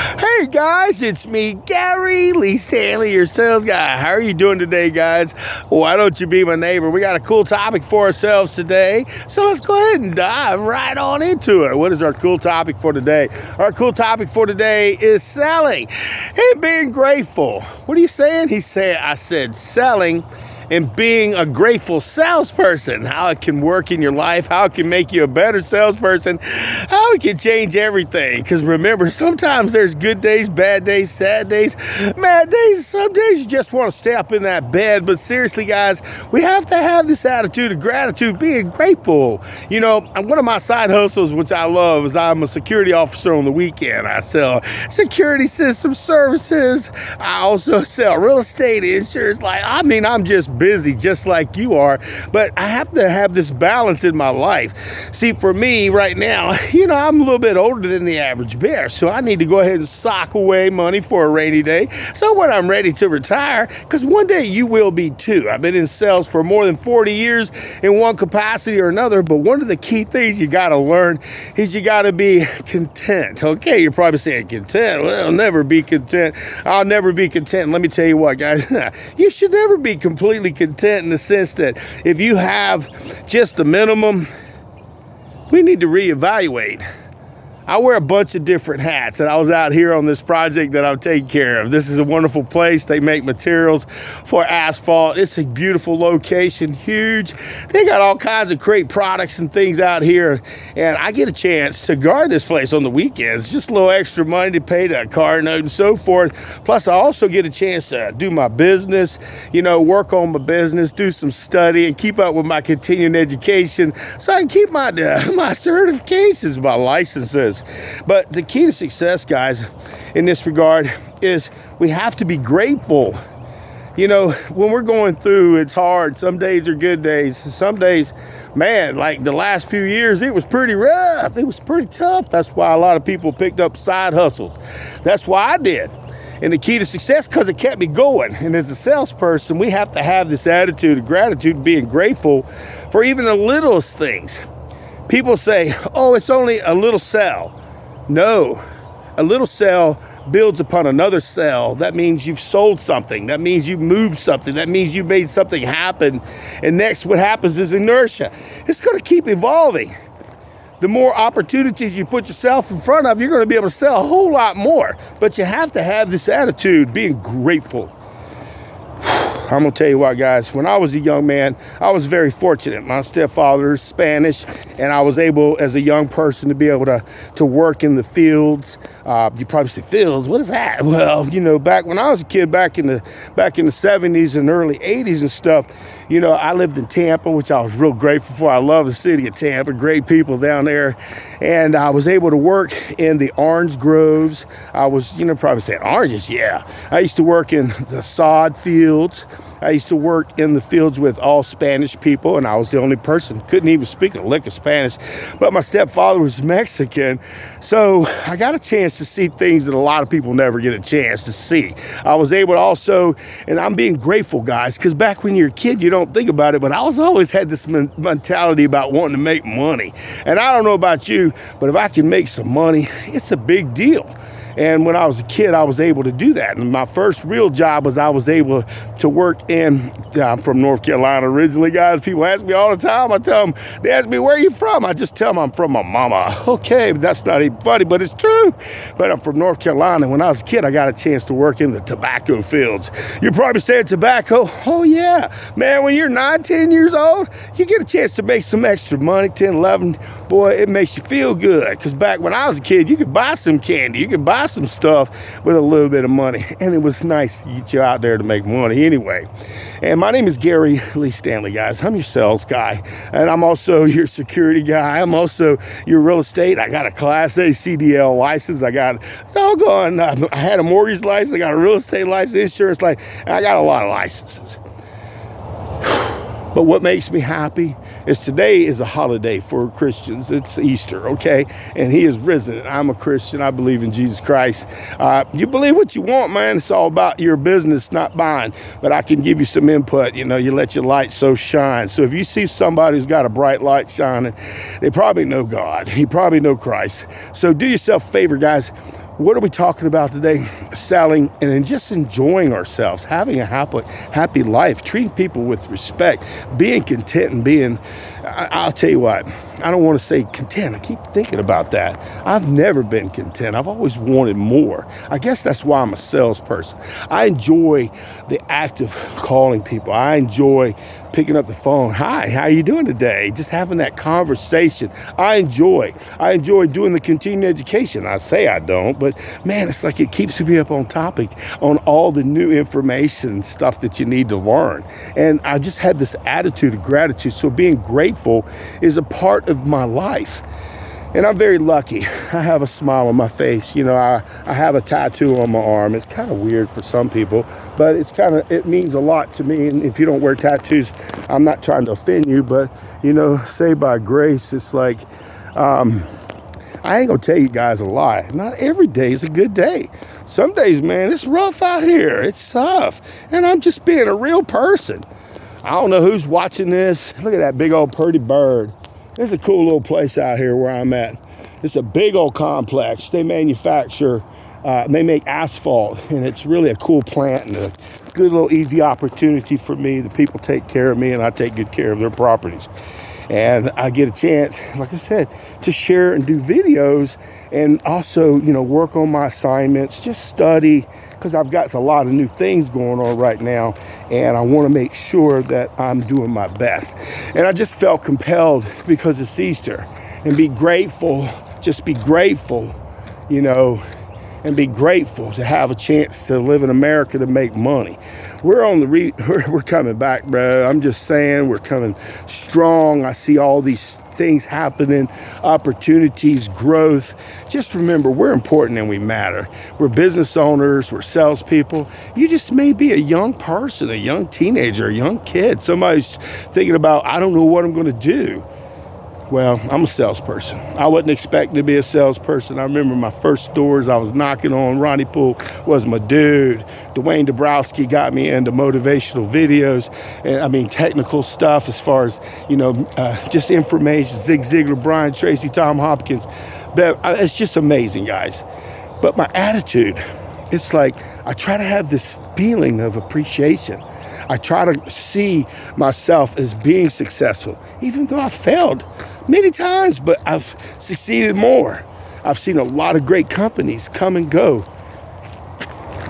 Hey guys, it's me, Gary Lee Stanley, your sales guy. How are you doing today, guys? Why don't you be my neighbor? We got a cool topic for ourselves today, so let's go ahead and dive right on into it. What is our cool topic for today? Our cool topic for today is selling and being grateful. What are you saying? I said selling and being a grateful salesperson, how it can work in your life, how it can make you a better salesperson, how it can change everything. Because remember, sometimes there's good days, bad days, sad days, mad days. Some days you just want to stay up in that bed. But seriously, guys, we have to have this attitude of gratitude, being grateful. You know, one of my side hustles, which I love, is I'm a security officer on the weekend. I sell security system services. I also sell real estate insurance. I'm just busy just like you are, but I have to have this balance in my life. See, for me right now, I'm a little bit older than the average bear, so I need to go ahead and sock away money for a rainy day. So when I'm ready to retire, because one day you will be too. I've been in sales for more than 40 years in one capacity or another, but one of the key things you got to learn is you got to be content. Okay, you're probably saying content. Well, I'll never be content. I'll never be content. Let me tell you what, guys, you should never be completely content in the sense that if you have just the minimum, we need to reevaluate. I wear a bunch of different hats, and I was out here on this project that I'm taking care of. This is a wonderful place. They make materials for asphalt. It's a beautiful location, huge. They got all kinds of great products and things out here, and I get a chance to guard this place on the weekends. Just a little extra money to pay the car note and so forth. Plus, I also get a chance to do my business, work on my business, do some study, and keep up with my continuing education so I can keep my certifications, my licenses. But the key to success, guys, in this regard is we have to be grateful. When we're going through, it's hard. Some days are good days. Some days, man, like the last few years, it was pretty rough. It was pretty tough. That's why a lot of people picked up side hustles. That's why I did. And the key to success, because it kept me going. And as a salesperson, we have to have this attitude of gratitude, being grateful for even the littlest things. People say, oh, it's only a little sale. No, a little sale builds upon another sale. That means you've sold something. That means you've moved something. That means you made something happen. And next, what happens is inertia. It's going to keep evolving. The more opportunities you put yourself in front of, you're going to be able to sell a whole lot more. But you have to have this attitude, being grateful. I'm going to tell you what, guys, when I was a young man, I was very fortunate. My stepfather is Spanish, and I was able, as a young person, to be able to work in the fields. You probably say, fields, what is that? Well, back when I was a kid, back in the 70s and early 80s and stuff, I lived in Tampa, which I was real grateful for. I love the city of Tampa, great people down there. And I was able to work in the orange groves. I was, probably saying oranges, yeah. I used to work in the sod fields. I used to work in the fields with all Spanish people, and I was the only person. Couldn't even speak a lick of Spanish. But my stepfather was Mexican, so I got a chance to see things that a lot of people never get a chance to see. I was able to also, and I'm being grateful, guys, because back when you're a kid, you don't think about it, but I always had this mentality about wanting to make money. And I don't know about you, but if I can make some money, it's a big deal. And when I was a kid, I was able to do that. And my first real job was I was able to work in, I'm from North Carolina originally, guys. People ask me all the time. I tell them, they ask me, where are you from? I just tell them I'm from my mama. Okay, but that's not even funny, but it's true. But I'm from North Carolina. When I was a kid, I got a chance to work in the tobacco fields. You're probably saying tobacco. Oh, yeah. Man, when you're 9, 10 years old, you get a chance to make some extra money, 10, 11. Boy, it makes you feel good. Because back when I was a kid, you could buy some candy. You could buy some stuff with a little bit of money, and it was nice to get you out there to make money anyway. And my name is Gary Lee Stanley, guys. I'm your sales guy, and I'm also your security guy. I'm also your real estate. I got a Class A CDL license. I got I had a mortgage license. I got a real estate license, insurance license. I got a lot of licenses. But what makes me happy is today is a holiday for Christians. It's Easter, okay? And he is risen. I'm a Christian. I believe in Jesus Christ. You believe what you want, man. It's all about your business, not mine. But I can give you some input. You let your light so shine. So if you see somebody who's got a bright light shining, they probably know God. He probably know Christ. So do yourself a favor, guys. What are we talking about today? Selling and then just enjoying ourselves, having a happy life, treating people with respect, being content and being, I'll tell you what, I don't want to say content. I keep thinking about that. I've never been content. I've always wanted more. I guess that's why I'm a salesperson. I enjoy the act of calling people. I enjoy picking up the phone. Hi, how are you doing today? Just having that conversation. I enjoy doing the continuing education. I say I don't, but man, it's like it keeps me up on topic on all the new information stuff that you need to learn. And I just had this attitude of gratitude. So being grateful is a part of my life. And I'm very lucky. I have a smile on my face. You know, I have a tattoo on my arm. It's kind of weird for some people, but it means a lot to me. And if you don't wear tattoos, I'm not trying to offend you, but you know, say by grace, it's like, I ain't gonna tell you guys a lie. Not every day is a good day. Some days, man, it's rough out here. It's tough. And I'm just being a real person. I don't know who's watching this. Look at that big old pretty bird. There's a cool little place out here where I'm at. It's a big old complex. They manufacture, they make asphalt, and it's really a cool plant and a good little easy opportunity for me. The people take care of me, and I take good care of their properties. And I get a chance, like I said, to share and do videos and also, you know, work on my assignments, just study, because I've got a lot of new things going on right now, and I want to make sure that I'm doing my best. And I just felt compelled because it's Easter, and be grateful, just be grateful, you know, and be grateful to have a chance to live in America to make money. We're on we're coming back, bro. I'm just saying, we're coming strong. I see all these things happening, opportunities, growth. Just remember, we're important and we matter. We're business owners, we're salespeople. You just may be a young person, a young teenager, a young kid. Somebody's thinking about, I don't know what I'm going to do. Well, I'm a salesperson. I wasn't expecting to be a salesperson. I remember my first doors I was knocking on. Ronnie Poole was my dude. Dwayne Dabrowski got me into motivational videos, and I mean technical stuff as far as, you know, just information. Zig Ziglar, Brian Tracy, Tom Hopkins. But it's just amazing, guys. But my attitude, it's like I try to have this feeling of appreciation. I try to see myself as being successful, even though I failed many times, but I've succeeded more. I've seen a lot of great companies come and go,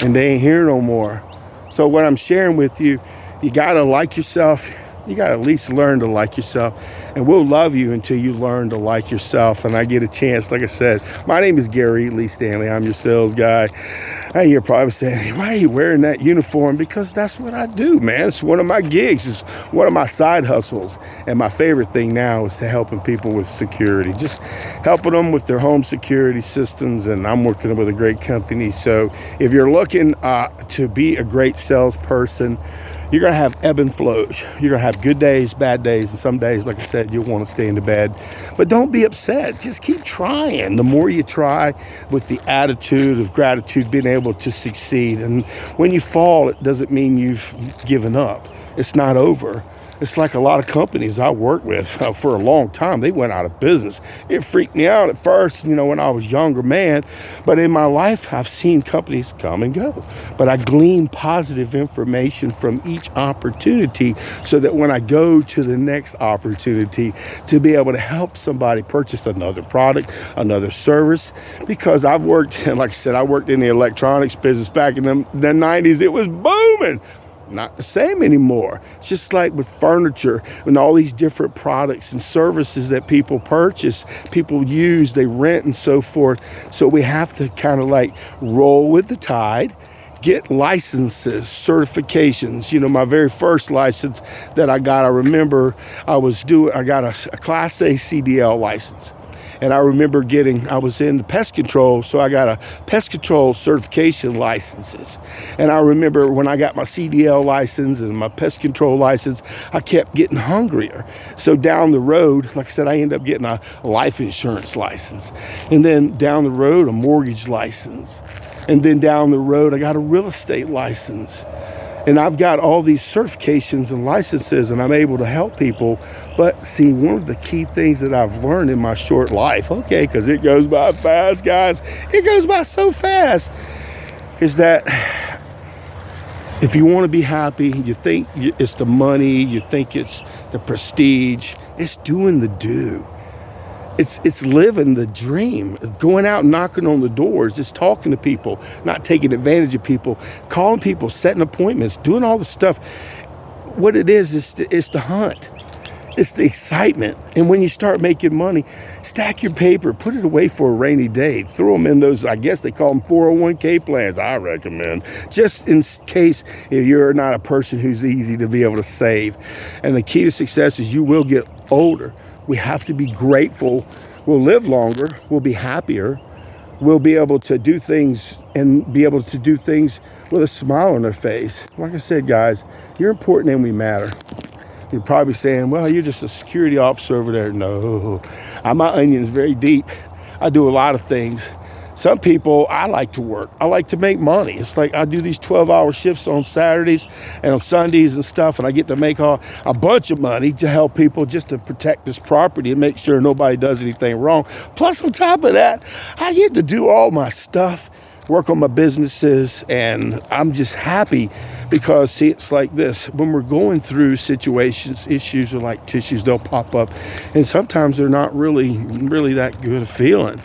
and they ain't here no more. So what I'm sharing with you, you gotta like yourself. You gotta at least learn to like yourself, and we'll love you until you learn to like yourself. And I get a chance, like I said, my name is Gary Lee Stanley. I'm your sales guy. Hey, you're probably saying, why are you wearing that uniform? Because that's what I do, man. It's one of my gigs. It's one of my side hustles. And my favorite thing now is to helping people with security, just helping them with their home security systems. And I'm working with a great company. So if you're looking to be a great salesperson, you're going to have ebb and flows. You're going to have good days, bad days, and some days, like I said, you'll want to stay in the bed. But don't be upset. Just keep trying. The more you try with the attitude of gratitude, being able to succeed. And when you fall, it doesn't mean you've given up. It's not over. It's like a lot of companies I worked with for a long time. They went out of business. It freaked me out at first, you know, when I was younger, man. But in my life, I've seen companies come and go. But I glean positive information from each opportunity so that when I go to the next opportunity, to be able to help somebody purchase another product, another service. Because I've worked, like I said, I worked in the electronics business back in the 90s. It was booming. Not the same anymore. It's just like with furniture and all these different products and services that people purchase, people use, they rent and so forth. So we have to kind of like roll with the tide, get licenses, certifications. You know, my very first license that I got, I remember I got a Class A CDL license. And I remember I was in the pest control, so I got a pest control certification licenses. And I remember when I got my CDL license and my pest control license, I kept getting hungrier. So down the road, like I said, I ended up getting a life insurance license. And then down the road, a mortgage license. And then down the road, I got a real estate license. And I've got all these certifications and licenses, and I'm able to help people. But see, one of the key things that I've learned in my short life, okay, because it goes by fast, guys, it goes by so fast, is that if you want to be happy, you think it's the money, you think it's the prestige, it's doing the do. It's living the dream. It's going out and knocking on the doors. It's talking to people, not taking advantage of people, calling people, setting appointments, doing all the stuff. What it is it's the hunt. It's the excitement. And when you start making money, stack your paper, put it away for a rainy day. Throw them in those, I guess they call them 401k plans, I recommend. Just in case if you're not a person who's easy to be able to save. And the key to success is you will get older. We have to be grateful. We'll live longer. We'll be happier. We'll be able to do things and be able to do things with a smile on our face. Like I said, guys, you're important and we matter. You're probably saying, well, you're just a security officer over there. No, my onion's very deep. I do a lot of things. Some people, I like to work. I like to make money. It's like I do these 12-hour shifts on Saturdays and on Sundays and stuff, and I get to make a bunch of money to help people just to protect this property and make sure nobody does anything wrong. Plus, on top of that, I get to do all my stuff, work on my businesses, and I'm just happy because, see, it's like this. When we're going through situations, issues are like tissues. They'll pop up, and sometimes they're not really that good a feeling.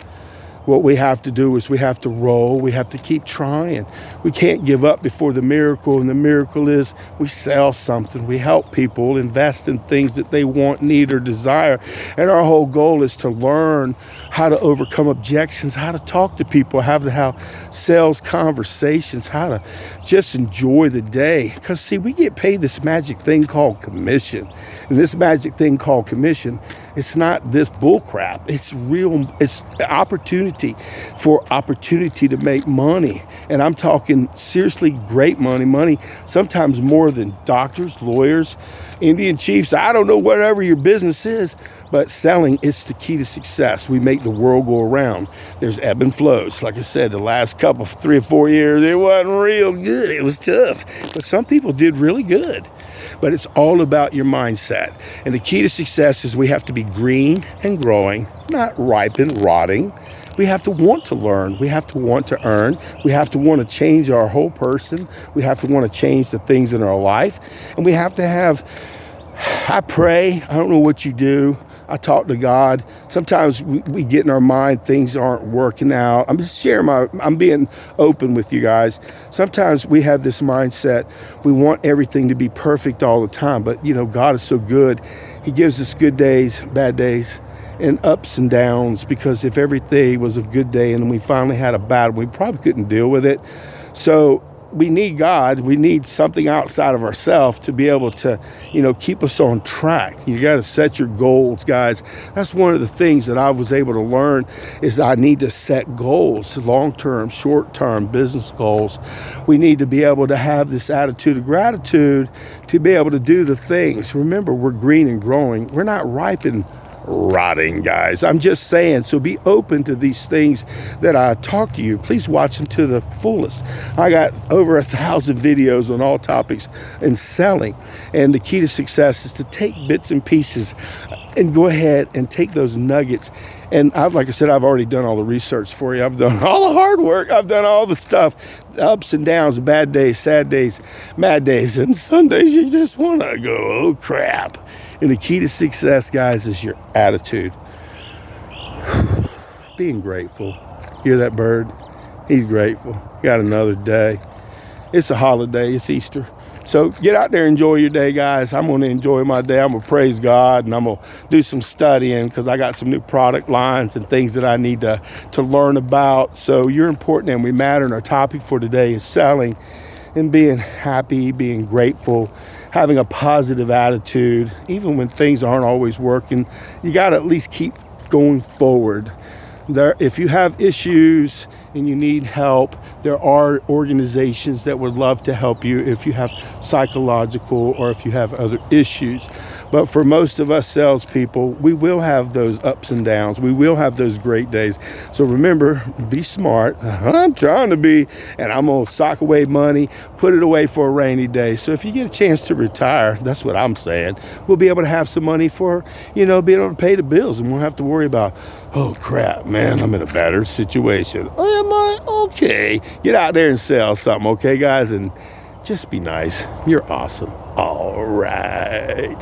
What we have to do is we have to roll. We have to keep trying. We can't give up before the miracle. And the miracle is we sell something. We help people invest in things that they want, need, or desire. And our whole goal is to learn how to overcome objections, how to talk to people, how to have sales conversations, how to just enjoy the day. Because, see, we get paid this magic thing called commission. And this magic thing called commission, it's not this bull crap. It's real. It's opportunity to make money. And I'm talking seriously great money sometimes more than doctors, lawyers, Indian chiefs. I don't know whatever your business is, but selling is the key to success. We make the world go around. There's ebb and flows. Like I said, the last couple, 3 or 4 years, it wasn't real good. It was tough. But some people did really good. But it's all about your mindset. And the key to success is we have to be green and growing, not ripe and rotting. We have to want to learn. We have to want to earn. We have to want to change our whole person. We have to want to change the things in our life. And we have to have, I pray, I don't know what you do. I talk to God. Sometimes we get in our mind things aren't working out. I'm just sharing I'm being open with you guys. Sometimes we have this mindset. We want everything to be perfect all the time. But, God is so good. He gives us good days, bad days, and ups and downs. Because if every day was a good day and we finally had a bad one, we probably couldn't deal with it. So we need God. We need something outside of ourselves to be able to, keep us on track. You got to set your goals, guys. That's one of the things that I was able to learn is I need to set goals, long-term, short-term business goals. We need to be able to have this attitude of gratitude to be able to do the things. Remember, we're green and growing. We're not ripe and rotting, guys. I'm just saying, so be open to these things that I talk to you. Please watch them to the fullest. I got over 1,000 videos on all topics in selling, and the key to success is to take bits and pieces and go ahead and take those nuggets. And like I said, I've already done all the research for you. I've done all the hard work. I've done all the stuff, the ups and downs, bad days, sad days, mad days, and some days you just want to go, oh crap. And the key to success, guys, is your attitude. Being grateful. Hear that bird? He's grateful. Got another day. It's a holiday. It's Easter. So get out there and enjoy your day, guys. I'm going to enjoy my day. I'm going to praise God, and I'm going to do some studying because I got some new product lines and things that I need to learn about. So you're important and we matter. And our topic for today is selling and being happy, being grateful, having a positive attitude. Even when things aren't always working, you got to at least keep going forward. If you have issues and you need help, there are organizations that would love to help you if you have psychological or if you have other issues. But for most of us salespeople, we will have those ups and downs. We will have those great days. So remember, be smart. I'm trying to be, and I'm going to sock away money, put it away for a rainy day. So if you get a chance to retire, that's what I'm saying, we'll be able to have some money for, being able to pay the bills, and won't have to worry about, oh crap, man, I'm in a better situation. Oh, am I? Okay. Get out there and sell something, okay, guys? And just be nice. You're awesome. All right.